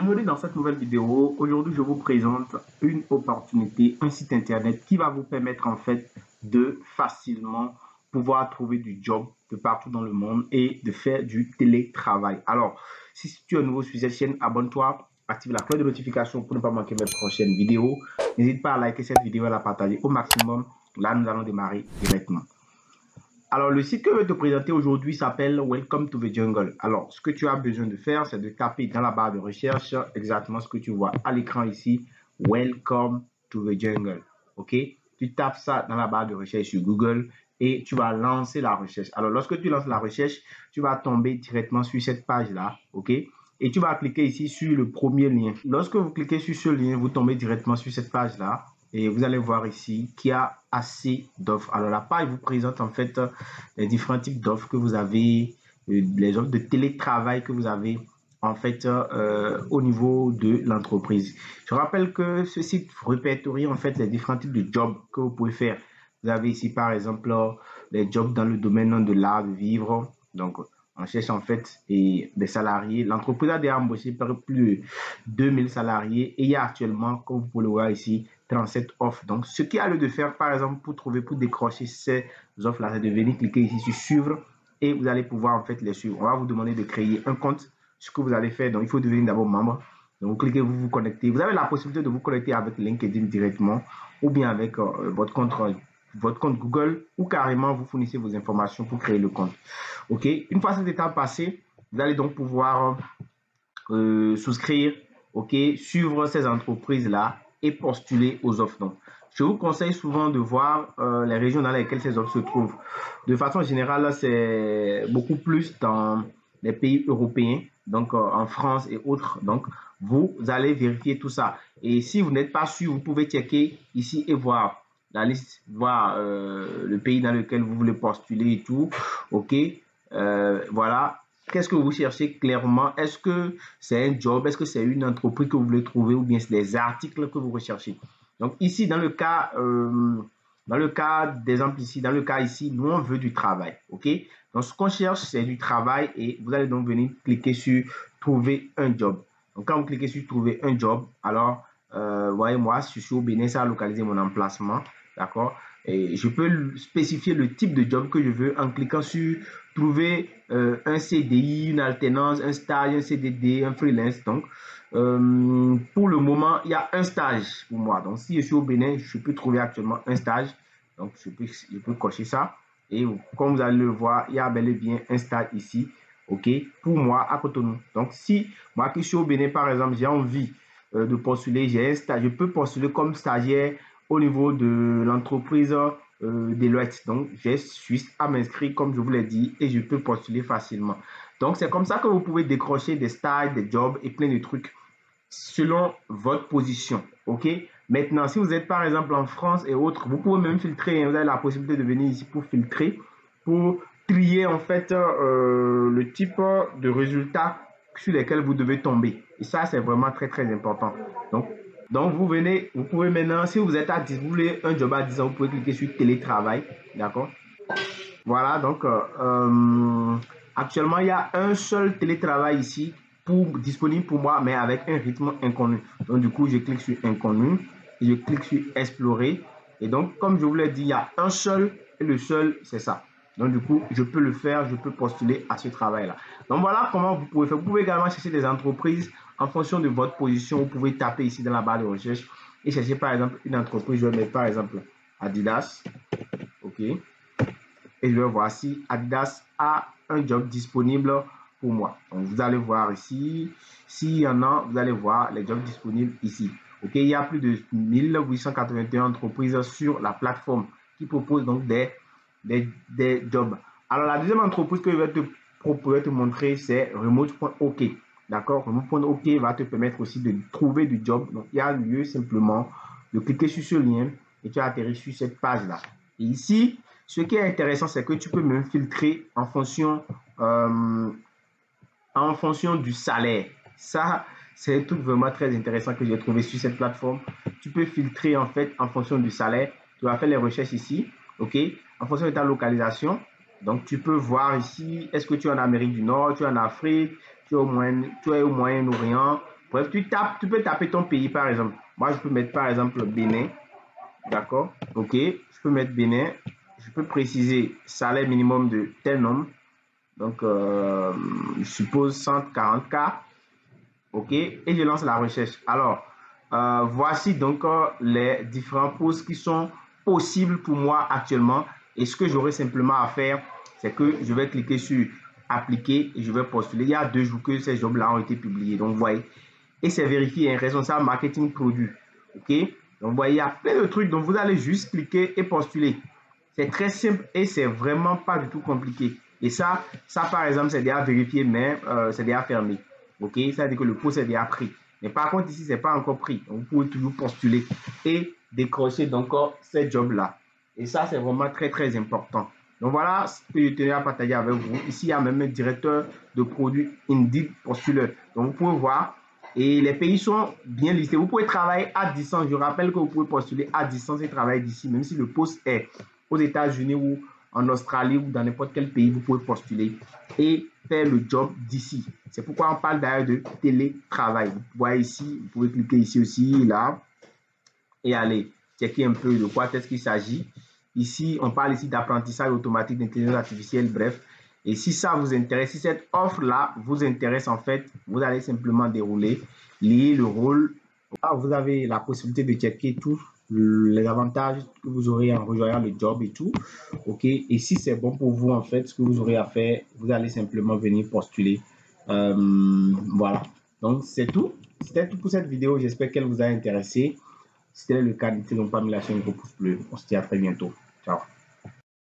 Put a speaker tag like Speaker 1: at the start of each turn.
Speaker 1: Bienvenue dans cette nouvelle vidéo. Aujourd'hui, je vous présente une opportunité, un site internet qui va vous permettre en fait de facilement pouvoir trouver du job de partout dans le monde et de faire du télétravail. Alors, si tu es nouveau sur cette chaîne, abonne-toi, active la cloche de notification pour ne pas manquer mes prochaines vidéos. N'hésite pas à liker cette vidéo et à la partager au maximum. Là, nous allons démarrer directement. Alors, le site que je vais te présenter aujourd'hui s'appelle Welcome to the Jungle. Alors, ce que tu as besoin de faire, c'est de taper dans la barre de recherche exactement ce que tu vois à l'écran ici. Welcome to the Jungle. OK? Tu tapes ça dans la barre de recherche sur Google et tu vas lancer la recherche. Alors, lorsque tu lances la recherche, tu vas tomber directement sur cette page-là. OK? Et tu vas cliquer ici sur le premier lien. Lorsque vous cliquez sur ce lien, vous tombez directement sur cette page-là. Et vous allez voir ici qu'il y a assez d'offres. Alors la page vous présente en fait les différents types d'offres que vous avez, les offres de télétravail que vous avez en fait au niveau de l'entreprise. Je rappelle que ce site répertorie en fait les différents types de jobs que vous pouvez faire. Vous avez ici par exemple les jobs dans le domaine de l'art de vivre. Donc on cherche en fait des salariés. L'entreprise a déjà embauché plus de 2000 salariés et il y a actuellement, comme vous pouvez le voir ici, 37 offres. Donc, ce qu'il y a lieu de faire, par exemple, pour décrocher ces offres-là, c'est de venir cliquer ici sur suivre et vous allez pouvoir en fait les suivre. On va vous demander de créer un compte. Ce que vous allez faire, donc il faut devenir d'abord membre. Donc, vous cliquez, vous vous connectez. Vous avez la possibilité de vous connecter avec LinkedIn directement ou bien avec votre compte Google ou carrément vous fournissez vos informations pour créer le compte. OK. Une fois cette étape passée, vous allez donc pouvoir souscrire, OK, suivre ces entreprises-là et postuler aux offres. Donc, je vous conseille souvent de voir les régions dans lesquelles ces offres se trouvent. De façon générale, c'est beaucoup plus dans les pays européens, donc en France et autres. Donc, vous allez vérifier tout ça. Et si vous n'êtes pas sûr, vous pouvez checker ici et voir la liste, voir le pays dans lequel vous voulez postuler et tout. OK, voilà. Qu'est-ce que vous cherchez clairement? Est-ce que c'est un job? Est-ce que c'est une entreprise que vous voulez trouver ou bien c'est des articles que vous recherchez? Donc ici, dans le cas d'exemple ici, dans le cas ici, nous on veut du travail, ok? Donc ce qu'on cherche, c'est du travail et vous allez donc venir cliquer sur trouver un job. Donc quand vous cliquez sur trouver un job, alors voyez moi, je suis au Bénin, ça a localisé mon emplacement, d'accord? Et je peux spécifier le type de job que je veux en cliquant sur trouver un CDI, une alternance, un stage, un CDD, un freelance. Donc, pour le moment, il y a un stage pour moi. Donc, si je suis au Bénin, je peux trouver actuellement un stage. Donc, je peux cocher ça. Et comme vous allez le voir, il y a bel et bien un stage ici. OK, pour moi, à Cotonou. Donc, si moi qui suis au Bénin, par exemple, j'ai envie de postuler, j'ai un stage, je peux postuler comme stagiaire au niveau de l'entreprise Deloitte. Donc, j'ai juste à m'inscrire, comme je vous l'ai dit, et je peux postuler facilement. Donc, c'est comme ça que vous pouvez décrocher des stages, des jobs et plein de trucs selon votre position. OK? Maintenant, si vous êtes par exemple en France et autres, vous pouvez même filtrer. Vous avez la possibilité de venir ici pour filtrer, pour trier en fait le type de résultats sur lesquels vous devez tomber. Et ça, c'est vraiment très, très important. Donc, vous venez, vous pouvez maintenant, si vous êtes à 10, vous voulez un job à 10 ans, vous pouvez cliquer sur télétravail. D'accord? Voilà, donc actuellement, il y a un seul télétravail ici disponible pour moi, mais avec un rythme inconnu. Donc, du coup, je clique sur inconnu, et je clique sur explorer. Et donc, comme je vous l'ai dit, il y a un seul, et le seul, c'est ça. Donc, du coup, je peux le faire, je peux postuler à ce travail-là. Donc, voilà comment vous pouvez faire. Vous pouvez également chercher des entreprises en fonction de votre position. Vous pouvez taper ici dans la barre de recherche et chercher, par exemple, une entreprise. Je vais mettre, par exemple, Adidas. OK. Et je vais voir si Adidas a un job disponible pour moi. Donc, vous allez voir ici. S'il y en a, vous allez voir les jobs disponibles ici. OK, il y a plus de 1881 entreprises sur la plateforme qui proposent donc des jobs. Alors, la deuxième entreprise que je vais te montrer, c'est Remote.ok. D'accord, Remote.ok va te permettre aussi de trouver du job. Donc, il y a lieu simplement de cliquer sur ce lien et tu atterris sur cette page-là. Et ici, ce qui est intéressant, c'est que tu peux même filtrer en fonction du salaire. Ça, c'est un truc vraiment très intéressant que j'ai trouvé sur cette plateforme. Tu peux filtrer en fait en fonction du salaire. Tu vas faire les recherches ici, ok, en fonction de ta localisation. Donc, tu peux voir ici, est-ce que tu es en Amérique du Nord, tu es en Afrique, tu es au Moyen-Orient, Bref, tu peux taper ton pays par exemple. Moi, je peux mettre par exemple Bénin. D'accord? Ok, je peux mettre Bénin. Je peux préciser salaire minimum de tel nombre. Donc, je suppose 140K. Ok, et je lance la recherche. Alors, voici donc les différents postes qui sont possibles pour moi actuellement. Et ce que j'aurai simplement à faire, c'est que je vais cliquer sur appliquer et je vais postuler. Il y a 2 jours que ces jobs-là ont été publiés. Donc, vous voyez, et c'est vérifié, un responsable marketing produit. Ok, donc vous voyez, il y a plein de trucs. Donc, vous allez juste cliquer et postuler. C'est très simple et c'est vraiment pas du tout compliqué. Et ça par exemple, c'est déjà vérifié, mais c'est déjà fermé. Ok, ça veut dire que le poste est déjà pris. Mais par contre, ici, c'est pas encore pris. Donc, vous pouvez toujours postuler et décrocher donc ces jobs-là. Et ça, c'est vraiment très, très important. Donc, voilà ce que je tenais à partager avec vous. Ici, il y a même un directeur de produits Indeed postuleur. Donc, vous pouvez voir. Et les pays sont bien listés. Vous pouvez travailler à distance. Je rappelle que vous pouvez postuler à distance et travailler d'ici, même si le poste est aux États-Unis ou en Australie ou dans n'importe quel pays, vous pouvez postuler et faire le job d'ici. C'est pourquoi on parle d'ailleurs de télétravail. Vous voyez ici, vous pouvez cliquer ici aussi, là, et aller checker un peu de quoi est-ce qu'il s'agit. Ici, on parle ici d'apprentissage automatique d'intelligence artificielle, bref. Et si ça vous intéresse, si cette offre-là vous intéresse, en fait, vous allez simplement dérouler, lier le rôle. Vous avez la possibilité de checker tous les avantages que vous aurez en rejoignant le job et tout. OK. Et si c'est bon pour vous, en fait, ce que vous aurez à faire, vous allez simplement venir postuler. Voilà. Donc, c'est tout. C'était tout pour cette vidéo. J'espère qu'elle vous a intéressé. Si tel est le cas, n'hésitez donc pas à me lâcher un gros pouce bleu. On se dit à très bientôt. Ciao.